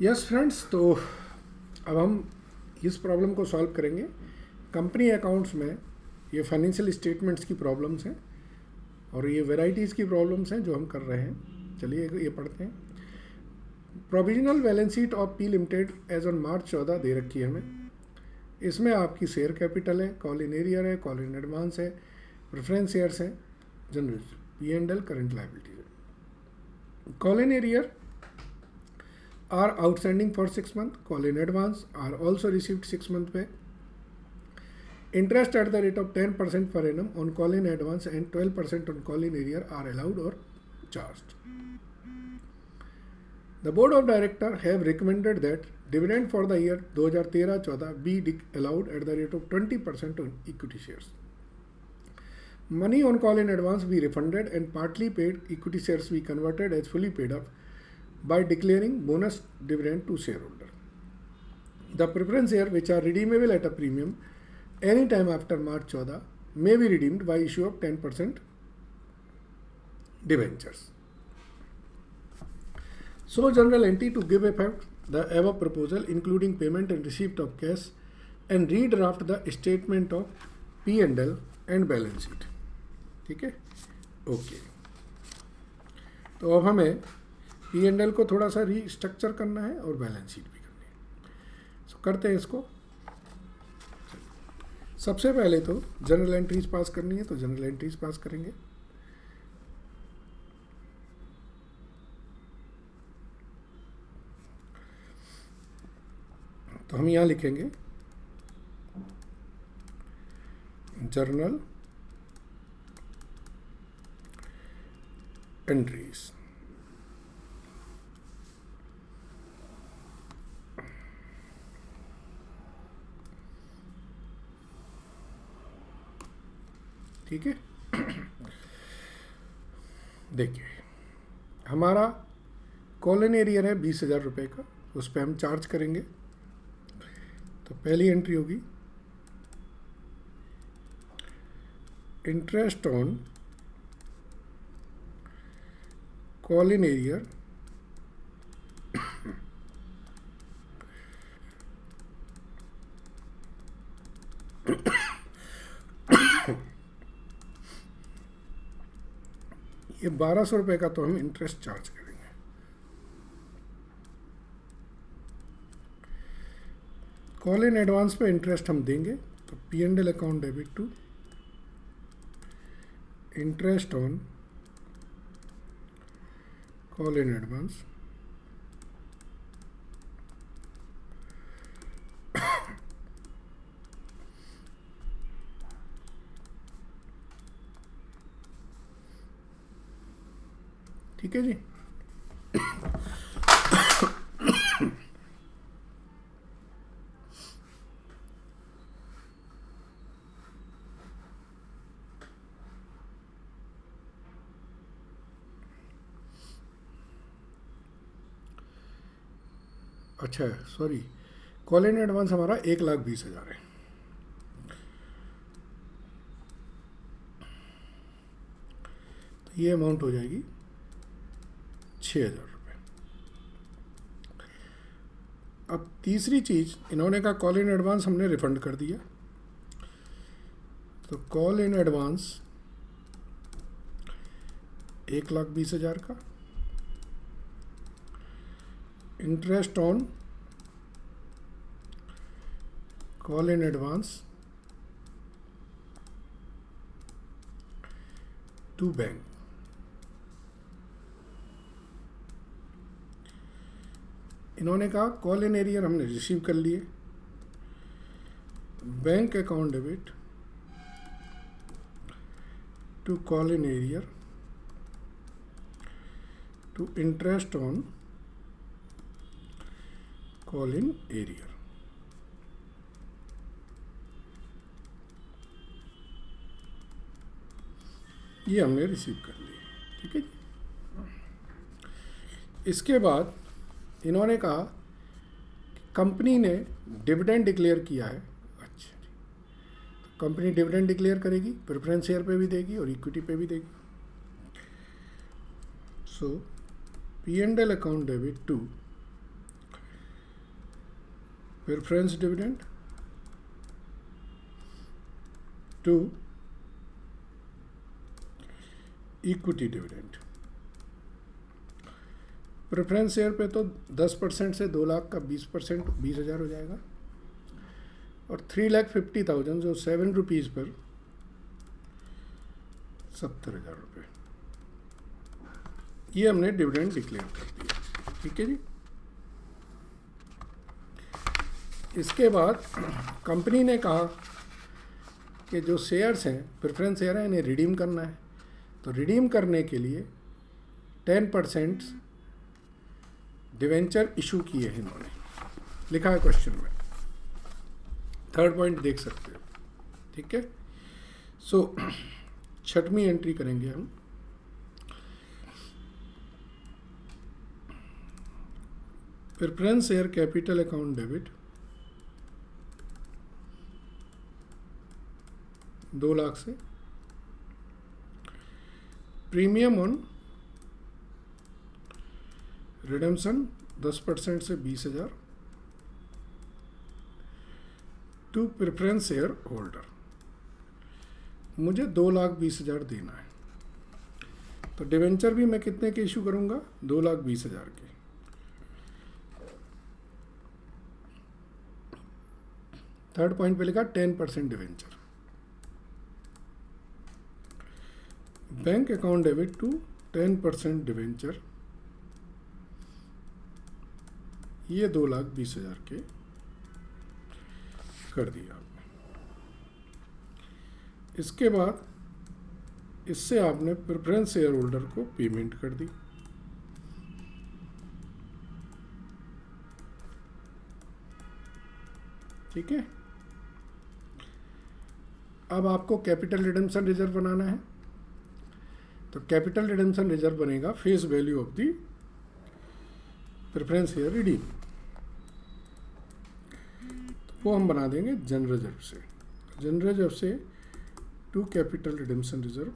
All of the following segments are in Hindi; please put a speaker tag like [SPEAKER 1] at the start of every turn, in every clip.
[SPEAKER 1] यस फ्रेंड्स, तो अब हम इस प्रॉब्लम को सॉल्व करेंगे। कंपनी अकाउंट्स में ये फाइनेंशियल स्टेटमेंट्स की प्रॉब्लम्स हैं और ये वेराइटीज़ की प्रॉब्लम्स हैं जो हम कर रहे हैं। चलिए ये पढ़ते हैं। Provisional balance sheet of P limited as on March 14 दे रखी है हमें। इसमें आपकी शेयर कैपिटल है, कॉल इन एरियर है, कॉल इन एडवांस है, प्रेफरेंस शेयर्स हैं, general P and L, current liabilities है। Call in arrear are outstanding for 6 months, call in advance are also received 6 months pay. Interest at the rate of 10% per annum on call in advance and 12% on call in arrear are allowed or charged. The board of directors have recommended that dividend for the year 2013-14 be allowed at the rate of 20% on equity shares. Money on call in advance be refunded and partly paid equity shares be converted as fully paid up by declaring bonus dividend to shareholder. The preference shares which are redeemable at a premium any time after March 14 may be redeemed by issue of 10% debentures. So general entry to give effect the above proposal including payment and receipt of cash and redraft the statement of P&L and balance sheet. ठीक है, ओके। तो अब हमें पी एंड एल को थोड़ा सा रीस्ट्रक्चर करना है और बैलेंस शीट भी करनी है। सो करते हैं इसको। सबसे पहले तो जनरल एंट्रीज पास करनी है, तो जनरल एंट्रीज पास करेंगे। तो हम यहाँ लिखेंगे जर्नल एंट्रीज। ठीक है, देखिए हमारा कॉलन एरियर है 20,000 रुपये का, उस पर हम चार्ज करेंगे। तो पहली एंट्री होगी interest on call in arrear ये 1200 रुपये का तो हम इंटरेस्ट चार्ज करेंगे। कॉल इन एडवांस पे इंटरेस्ट हम देंगे, तो P and L account debit to interest on call in advance ठीक है जी। अच्छा सॉरी, कॉल इन एडवांस हमारा 1,20,000 है। तो ये अमाउंट हो जाएगी 6,000 रुपये। अब तीसरी चीज़, इन्होंने कहा कॉल इन एडवांस हमने रिफंड कर दिया, तो कॉल इन एडवांस 1,20,000 का, interest on call in advance to bank. इन्होंने कहा कॉल इन एरियर हमने रिसीव कर लिए, bank account debit to call in arrear to interest on call in arrear. ये हमने रिसीव कर लिया, ठीक है जी। इसके बाद इन्होंने कहा कंपनी ने डिविडेंड डिक्लेयर किया है। अच्छा जी, तो कंपनी डिविडेंड डिक्लेयर करेगी, प्रेफरेंस शेयर पे भी देगी और इक्विटी पे भी देगी। So P and L account debit to preference dividend to equity dividend. Preference share पे तो 10% से 2 लाख का 20% 20,000 हो जाएगा, और 3,50,000 जो 7 रुपीज़ पर 70,000 रुपये, ये हमने डिविडेंड डिक्लेयर कर दिया। ठीक है जी। इसके बाद कंपनी ने कहा कि जो शेयर्स हैं, प्रेफरेंस शेयर हैं, इन्हें रिडीम करना है। तो रिडीम करने के लिए 10% डिवेंचर इशू किए हैं इन्होंने, लिखा है क्वेश्चन में, 3rd पॉइंट देख सकते हो। ठीक है। सो 6वीं एंट्री करेंगे हम। Preference share capital account debit 2 lakh से, प्रीमियम ऑन रिडेम्पशन 10% से 20,000 टू प्रेफरेंस शेयर होल्डर, मुझे 2,20,000 देना है। तो डिवेंचर भी मैं कितने के इशू करूंगा? 2,20,000 के। थर्ड पॉइंट पे लिखा 10% debenture. Bank account debit to 10% debenture, ये 2,20,000 के कर दिया आपने। इसके बाद इससे आपने प्रेफरेंस शेयर होल्डर को पेमेंट कर दी। ठीक है। अब आपको कैपिटल रिडेम्पशन रिजर्व बनाना है। तो कैपिटल रिडेम्पशन रिजर्व बनेगा face value of the preference share redeem, तो वो हम बना देंगे जनरल रिजर्व से। जनरल रिजर्व से to capital redemption reserve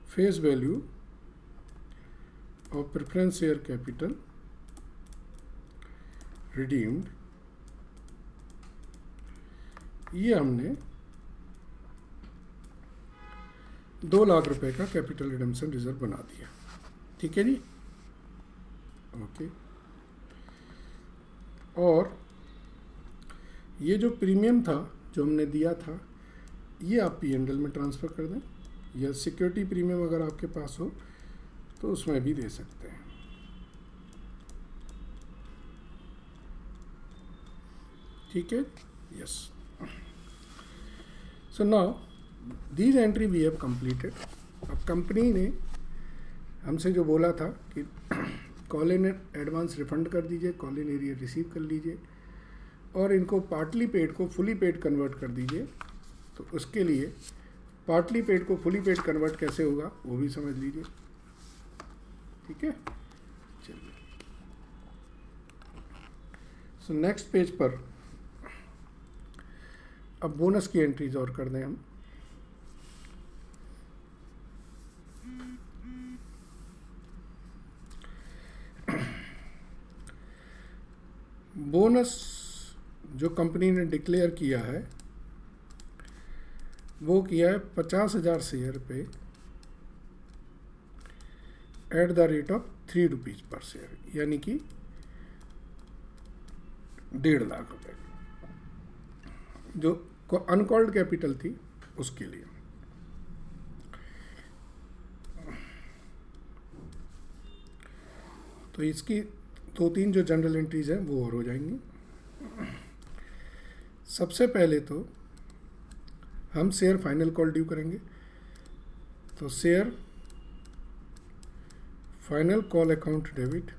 [SPEAKER 1] face value of preference share capital redeemed, ये हमने 2 लाख रुपए का कैपिटल रिडेम्पशन रिजर्व बना दिया। ठीक है जी। ओके। और ये जो प्रीमियम था जो हमने दिया था, ये आप P&L में ट्रांसफ़र कर दें, या सिक्योरिटी प्रीमियम अगर आपके पास हो तो उसमें भी दे सकते हैं। ठीक है। Yes. So now these entry we have completed. अब कंपनी ने हमसे जो बोला था कि कॉल इन एडवांस रिफंड कर दीजिए, कॉल इन एरियर रिसीव कर लीजिए, और इनको पार्टली पेड को फुली पेड कन्वर्ट कर दीजिए। तो उसके लिए पार्टली पेड को फुली पेड कन्वर्ट कैसे होगा वो भी समझ लीजिए। ठीक है। चलिए, सो नेक्स्ट पेज पर अब बोनस की एंट्रीज और कर दें हम। बोनस जो कंपनी ने डिक्लेयर किया है वो किया है 50,000 शेयर पे at the rate of 3 rupees पर शेयर, यानी कि 1.5 लाख रुपए, जो अनकॉल्ड कैपिटल थी उसके लिए। तो इसकी 2-3 जो जनरल एंट्रीज हैं वो और हो जाएंगी। सबसे पहले तो हम शेयर फाइनल कॉल ड्यू करेंगे। तो share final call account debit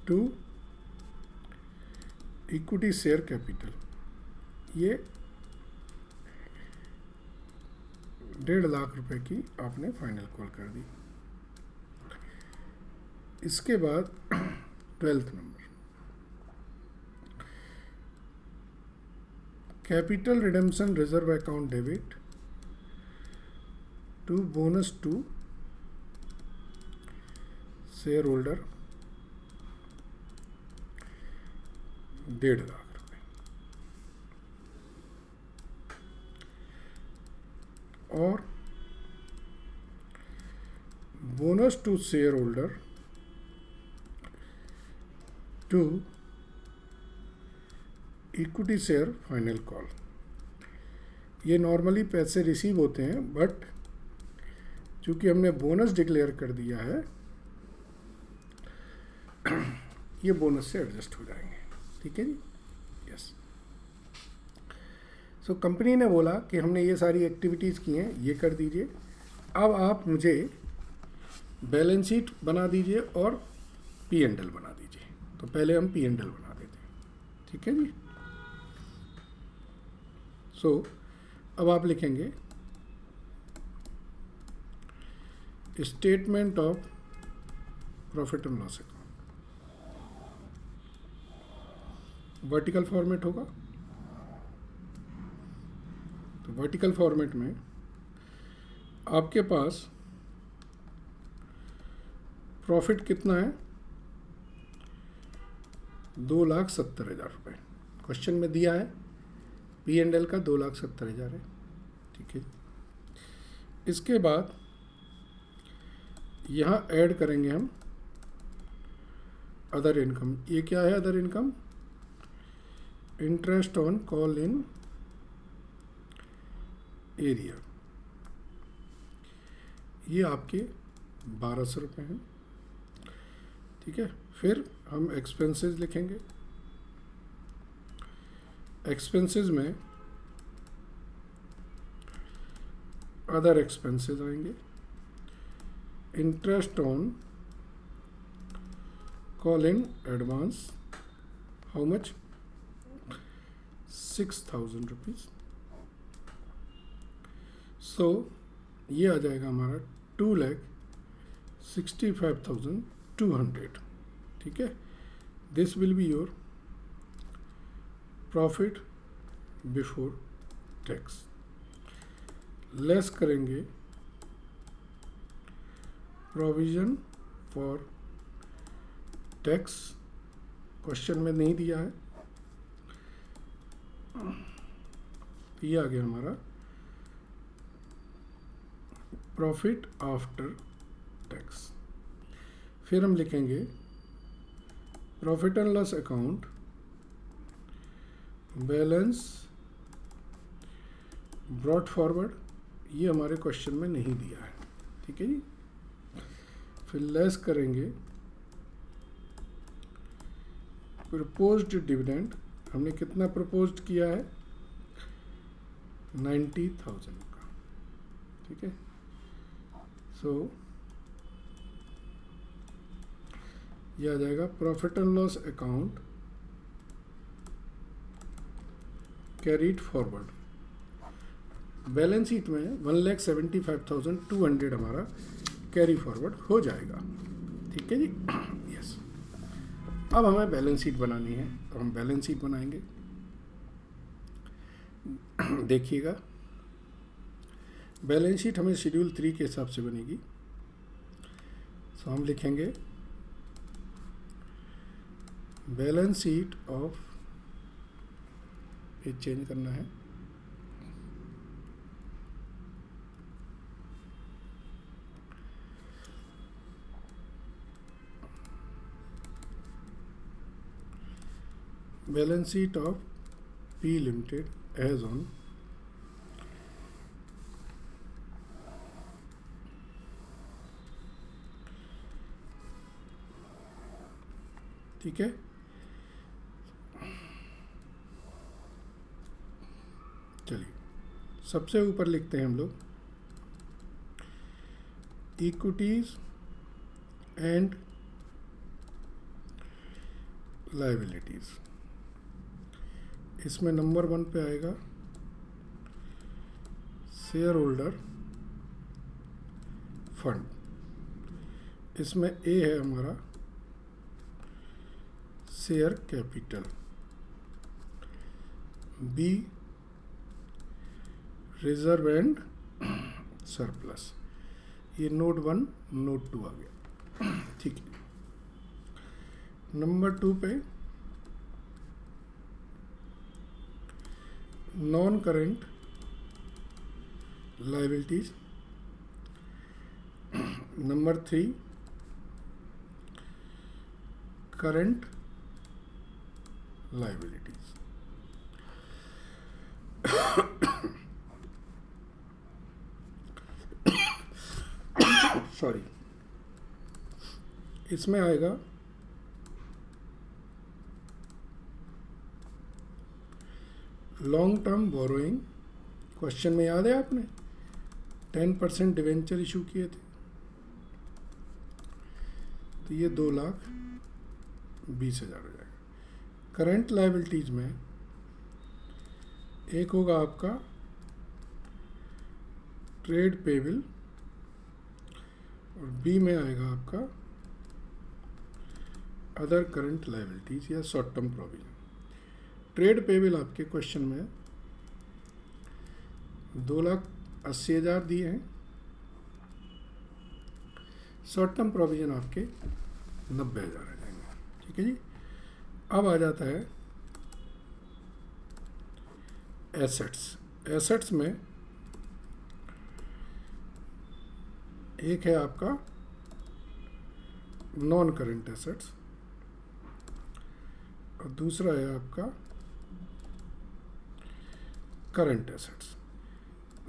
[SPEAKER 1] to equity share capital, ये 1.5 लाख रुपए की आपने फाइनल कॉल कर दी। इसके बाद 12th number, capital redemption reserve account debit to bonus to share holder 1.5 lakh रुपए। और bonus to share holder to equity share final call. ये नॉर्मली पैसे रिसीव होते हैं, बट चूंकि हमने बोनस डिक्लेयर कर दिया है, ये बोनस से एडजस्ट हो जाएंगे। ठीक है जी, यस। सो कंपनी ने बोला कि हमने ये सारी एक्टिविटीज़ की हैं, ये कर दीजिए, अब आप मुझे बैलेंस शीट बना दीजिए और P&L बना दीजिए। तो पहले हम P&L बना देते हैं। ठीक है जी। सो अब आप लिखेंगे statement of profit and loss account. Vertical format होगा। तो वर्टिकल फॉर्मेट में आपके पास प्रॉफिट कितना है, 2,70,000 रुपये क्वेश्चन में दिया है। P&L का 2,70,000 है। ठीक है। इसके बाद यहाँ ऐड करेंगे हम अदर इनकम। ये क्या है other income? Interest on call in area. ये आपके 1,200 रुपये हैं। ठीक है। फिर हम एक्सपेंसेस लिखेंगे। एक्सपेंसेस में अदर एक्सपेंसेस आएंगे। Interest on call in advance, how much? 6,000 rupees. सो ये आ जाएगा हमारा 2,65,200। ठीक है। This will be your profit before tax. Less करेंगे प्रोविजन फॉर टैक्स, क्वेश्चन में नहीं दिया है। ये आ गया हमारा प्रॉफिट आफ्टर टैक्स। फिर हम लिखेंगे profit and loss account, balance brought forward. ये हमारे क्वेश्चन में नहीं दिया है। ठीक है जी। फिर लेस करेंगे प्रपोज्ड डिविडेंड। हमने कितना प्रपोज्ड किया है? 90,000 का। ठीक है। सो ये आ जाएगा profit and loss account carried forward. Balance sheet में 1,75,200 हमारा कैरी फॉरवर्ड हो जाएगा। ठीक है जी, यस। अब हमें बैलेंस शीट बनानी है, तो हम बैलेंस शीट बनाएंगे। देखिएगा, बैलेंस शीट हमें शेड्यूल 3 के हिसाब से बनेगी। सो हम लिखेंगे बैलेंस शीट ऑफ, ये चेंज करना है, balance sheet of P limited as on ठीक है। चलिए, सबसे ऊपर लिखते हैं हम लोग इक्विटीज एंड लायबिलिटीज। इसमें नंबर 1 पे आएगा शेयर होल्डर फंड। इसमें ए है हमारा share capital, B reserve and surplus. ये नोट 1 नोट 2 आ गया। ठीक है। नंबर 2 पे non current liabilities, number 3 current liabilities. Sorry, इसमें आएगा लॉन्ग टर्म बोरोइंग। क्वेश्चन में याद है आपने 10% डिवेंचर इशू किए थे, तो ये 2,20,000 हो जाएगा। करंट लाइबिलिटीज में एक होगा आपका ट्रेड पेबल और बी में आएगा आपका अदर करंट लाइबिलिटीज या short term provision. Trade payable आपके क्वेश्चन में 2,80,000 दिए हैं, शॉर्ट टर्म प्रोविजन आपके 90,000 आ जाएंगे। ठीक है जी। अब आ जाता है एसेट्स। एसेट्स में एक है आपका नॉन करंट एसेट्स और दूसरा है आपका current assets.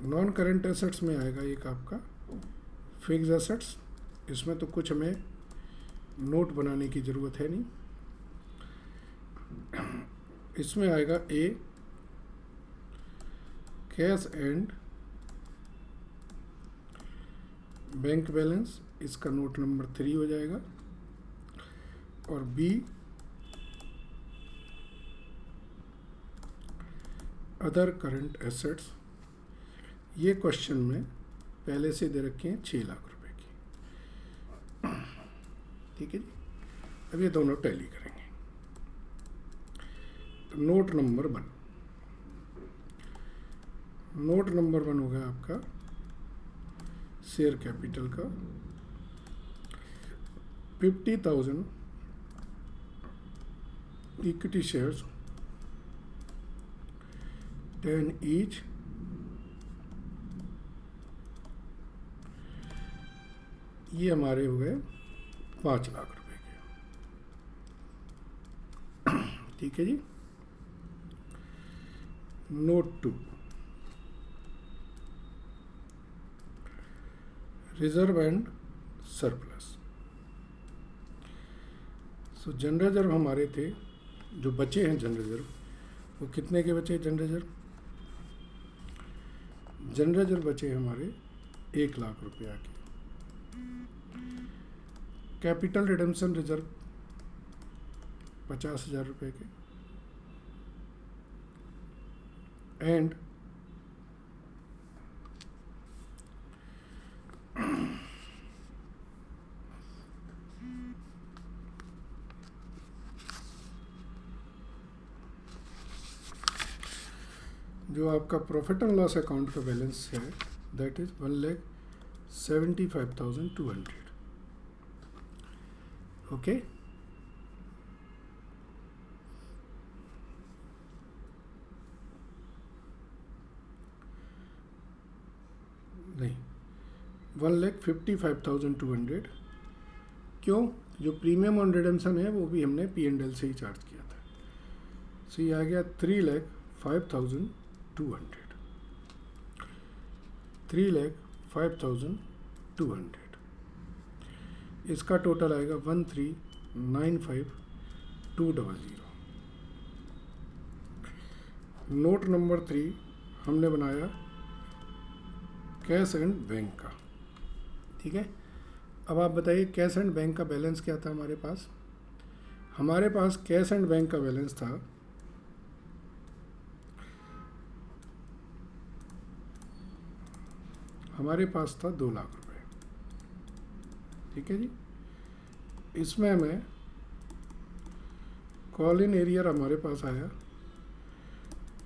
[SPEAKER 1] Non current assets में आएगा एक आपका फिक्स एसेट्स। इसमें तो कुछ हमें नोट बनाने की ज़रूरत है नहीं। इसमें आएगा ए कैश एंड बैंक बैलेंस, इसका नोट नंबर 3 हो जाएगा। और बी अदर करंट एसेट्स, ये क्वेश्चन में पहले से दे रखे हैं 6 लाख रुपए की। ठीक है जी। अब ये दोनों टैली करेंगे। नोट नंबर 1, नोट नंबर 1 हो गया आपका शेयर कैपिटल का 50,000 इक्विटी शेयर्स 10 ईच, ये हमारे हो गए 5 लाख रुपए के। ठीक है जी। Note 2, reserve and surplus. So general reserve हमारे थे, जो बचे हैं जनरल रिजर्व, वो कितने के बचे? जनरल रिजर्व बचे हमारे 1 लाख रुपया के। कैपिटल रिडेम्पशन रिजर्व 50,000 रुपये के एंड जो आपका प्रॉफिट एंड लॉस अकाउंट का बैलेंस है दैट इज 1,75,200। ओके। नहीं, 1,55,200। क्यों? जो प्रीमियम ऑन रिडेम्पशन है वो भी हमने P&L से ही चार्ज किया था। सो ये आ गया 3,05,200। 3,05,200। इसका टोटल आएगा 1,39,5,200। नोट नंबर 3 हमने बनाया कैश एंड बैंक का। ठीक है। अब आप बताइए कैश एंड बैंक का बैलेंस क्या था हमारे पास? हमारे पास कैश एंड बैंक का बैलेंस था हमारे पास था 2 लाख रुपए। ठीक है जी। इसमें हमें कॉल इन एरियर हमारे पास आया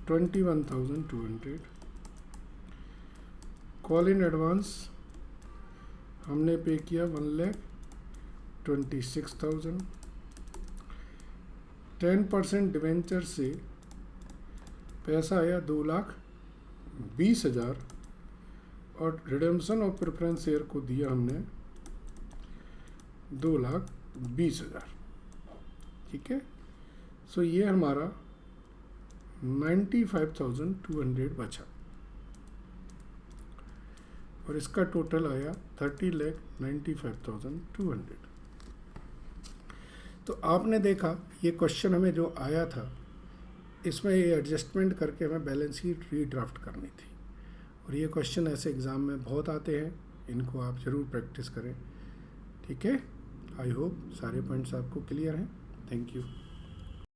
[SPEAKER 1] 21,200। कॉल इन एडवांस हमने पे किया 1,26,000। 10% डिवेंचर से पैसा आया 2,20,000 और रिडेम्पशन ऑफ प्रेफरेंस शेयर को दिया हमने 2,20,000। ठीक है, सो ये हमारा 95,200 बचा और इसका टोटल आया 30,95,200। तो आपने देखा ये क्वेश्चन हमें जो आया था, इसमें ये एडजस्टमेंट करके हमें बैलेंस शीट रीड्राफ्ट करनी थी। और ये क्वेश्चन ऐसे एग्ज़ाम में बहुत आते हैं, इनको आप ज़रूर प्रैक्टिस करें। ठीक है, आई होप सारे पॉइंट्स आपको क्लियर हैं। Thank you.